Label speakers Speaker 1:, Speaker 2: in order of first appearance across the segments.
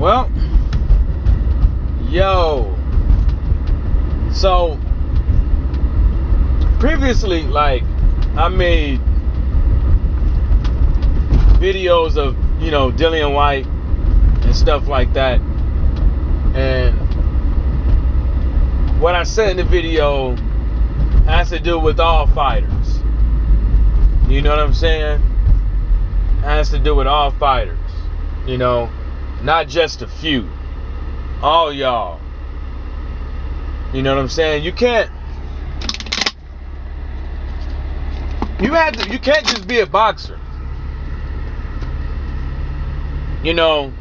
Speaker 1: Well, yo. So previously, like, I made videos of, you know, Dillian White and stuff like that. And what I said in the video has to do with all fighters. You know what I'm saying? Has to do with all fighters. You know, not just a few. All y'all. You know what I'm saying? You can't just be a boxer. You know,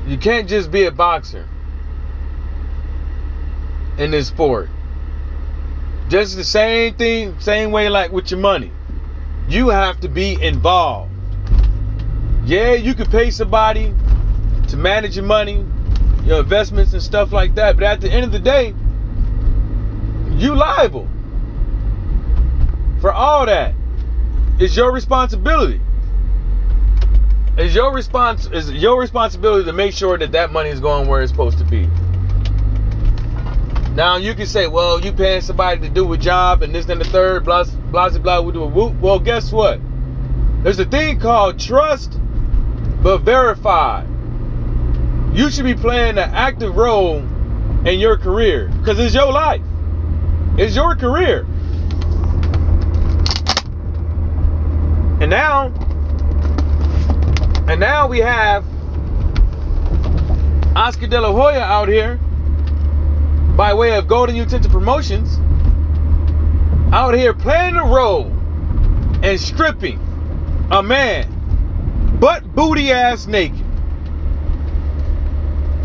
Speaker 1: you can't just be a boxer in this sport. Just the same thing, same way like with your money. You have to be involved. Yeah, you could pay somebody to manage your money, your investments and stuff like that, but at the end of the day, you liable for all that. It's your responsibility. It's your responsibility to make sure that that money is going where it's supposed to be. Now you can say, well, you paying somebody to do a job and this and the third, blah blah blah. We do a whoop. Well, guess what? There's a thing called trust but verify. You should be playing an active role in your career because it's your life. It's your career. And now we have Oscar De La Hoya out here by way of Golden Utensil Promotions out here playing a role and stripping a man butt booty ass naked.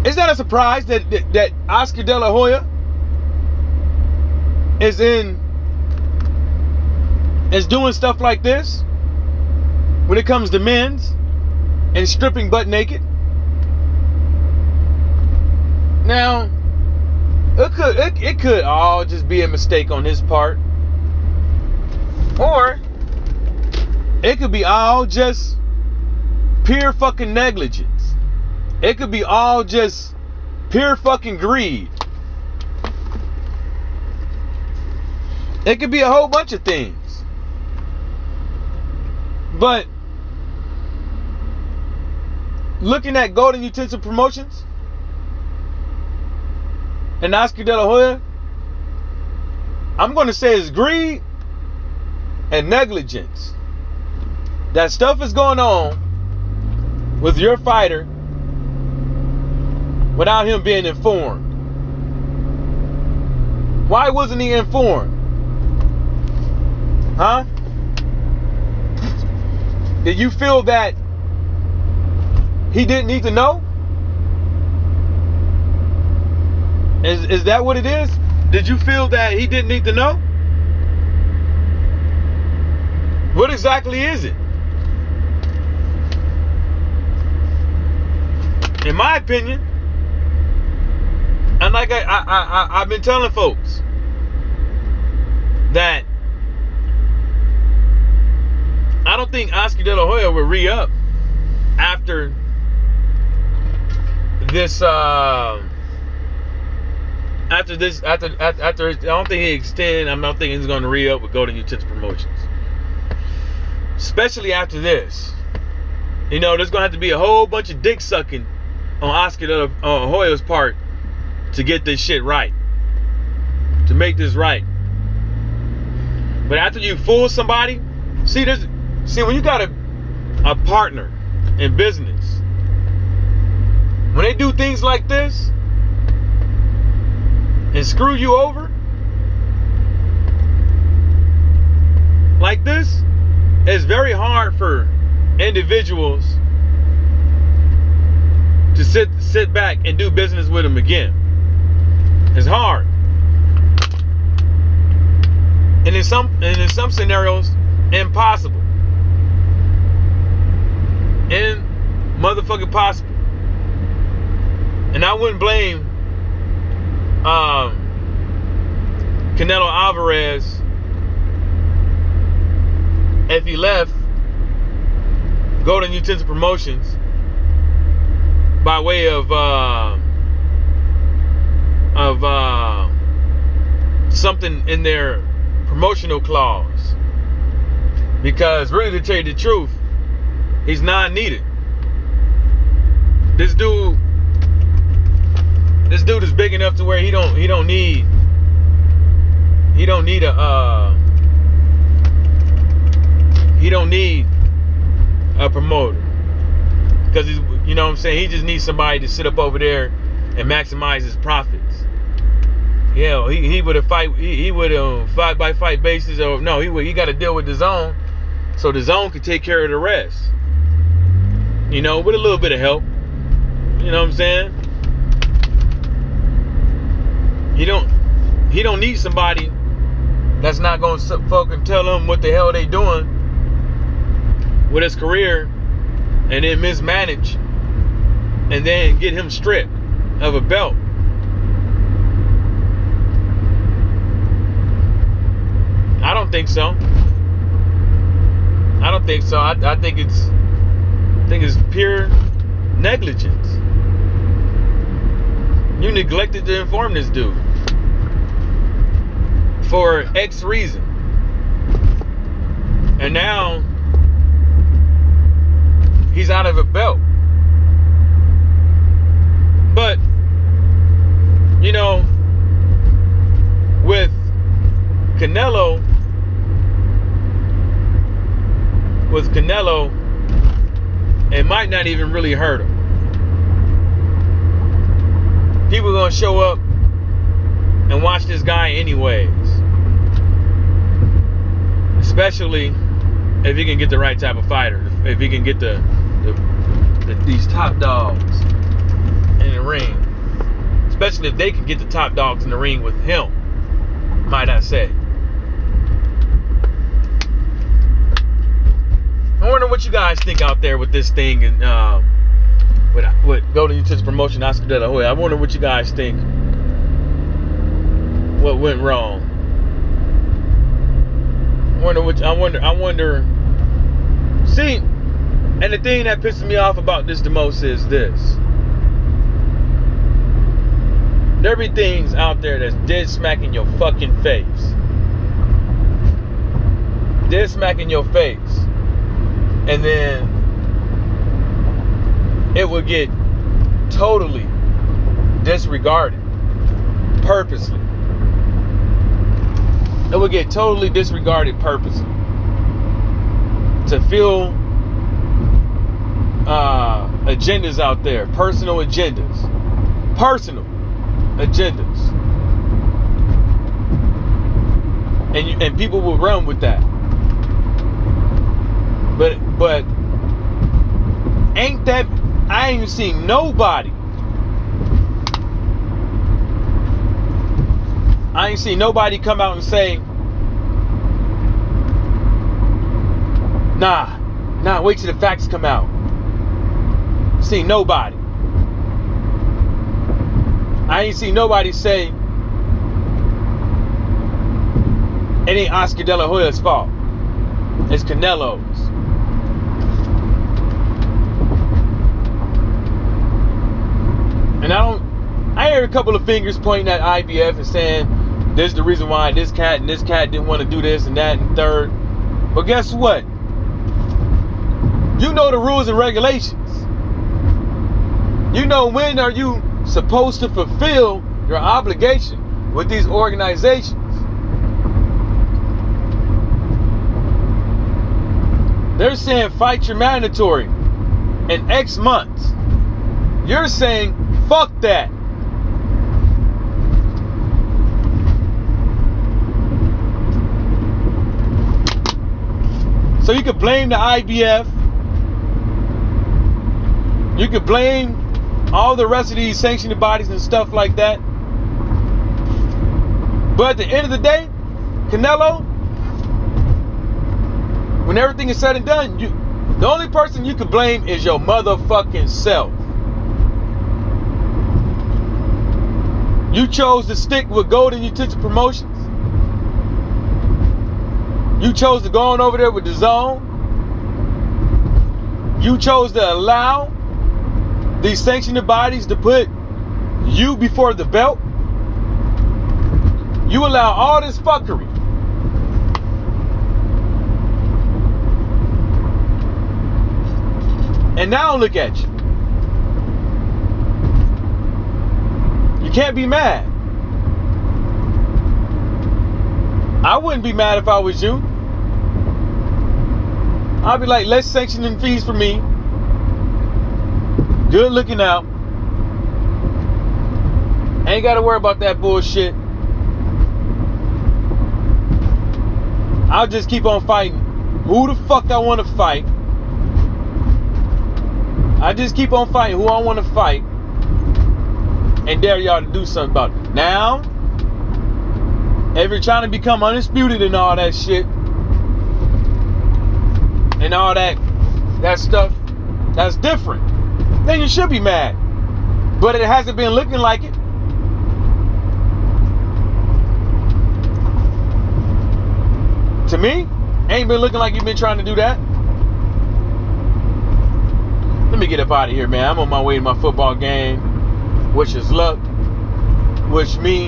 Speaker 1: Is that a surprise that Oscar De La Hoya is doing stuff like this when it comes to men's and stripping butt naked? Now, it could all just be a mistake on his part, or it could be all just pure fucking negligence. It could be all just pure fucking greed. It could be a whole bunch of things. But looking at Golden Utensil Promotions and Oscar De La Hoya, I'm going to say it's greed and negligence. That stuff is going on with your fighter without him being informed. Why wasn't he informed? Huh? Did you feel that he didn't need to know? Is that what it is? Did you feel that he didn't need to know? What exactly is it? In my opinion, and like I've been telling folks, that I don't think Oscar De La Hoya will re-up after this. I don't think he extend. I'm not thinking he's going to re-up with Golden Utensil Promotions, especially after this. You know, there's going to have to be a whole bunch of dick sucking on Oscar De La Hoya's part to get this shit right, to make this right. But after you fool somebody, see when you got a partner in business, when they do things like this and screw you over like this, it's very hard for individuals to sit back and do business with them again. It's hard. And in some scenarios, impossible. And motherfucking possible. And I wouldn't blame Canelo Alvarez if he left Golden Utensil Promotions by way of something in their promotional clause. Because really, to tell you the truth, he's non-needed. This dude is big enough to where he don't need a promoter. Because he's, you know what I'm saying, he just needs somebody to sit up over there and maximize his profits. Yeah, he would have fight by fight basis, or no, he got to deal with the zone, so the zone could take care of the rest. You know, with a little bit of help. You know what I'm saying? He don't need somebody that's not gonna fucking tell him what the hell they doing with his career, and then mismanage, and then get him stripped of a belt. I don't think so. I don't think so. I think it's pure negligence. You neglected to inform this dude for X reason, and now he's out of a belt. But you know, with Canelo, it might not even really hurt him. People are gonna show up and watch this guy anyways, especially if he can get the right type of fighter. If he can get these top dogs in the ring, especially if they can get the top dogs in the ring with him, might I say. I wonder what you guys think out there with this thing, and with Golden Utens Promotion, Oscar De La Hoya. I wonder what you guys think. What went wrong? I wonder. See, and the thing that pisses me off about this the most is this. There be things out there that's dead smack in your fucking face. Dead smack in your face. And then it would get totally disregarded purposely. It would get totally disregarded purposely to fuel agendas out there, personal agendas, and people will run with that. But ain't that, I ain't seen nobody. I ain't seen nobody come out and say, nah, wait till the facts come out. Seen nobody. I ain't seen nobody say it ain't Oscar De La Hoya's fault. It's Canelo's. And I heard a couple of fingers pointing at IBF and saying this is the reason why this cat and this cat didn't want to do this and that and third. But guess what? You know the rules and regulations. You know when are you supposed to fulfill your obligation with these organizations. They're saying fight your mandatory in X months. You're saying fuck that. So you could blame the IBF. You could blame all the rest of these sanctioning bodies and stuff like that. But at the end of the day, Canelo, when everything is said and done, the only person you could blame is your motherfucking self. You chose to stick with Golden Utens Promotions. You chose to go on over there with the zone. You chose to allow these sanctioned bodies to put you before the belt, you allow all this fuckery. And now look at you. You can't be mad. I wouldn't be mad if I was you. I'd be like, less sanctioning fees for me. Good looking out. Ain't got to worry about that bullshit. I'll just keep on fighting who the fuck I want to fight. I just keep on fighting who I want to fight. And dare y'all to do something about it. Now, if you're trying to become undisputed and all that shit, and all that stuff, that's different. Then you should be mad. But it hasn't been looking like it. To me, ain't been looking like you've been trying to do that. Let me get up out of here, man. I'm on my way to my football game. Wish us luck. Wish me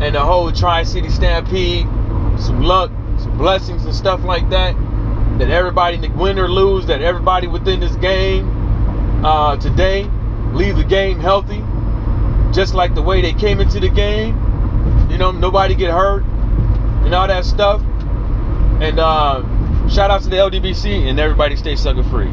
Speaker 1: and the whole Tri-City Stampede some luck, some blessings and stuff like that. That everybody, win or lose, that everybody within this game today leave the game healthy. Just like the way they came into the game. You know, nobody get hurt and all that stuff. And shout out to the LDBC and everybody stay sucker free.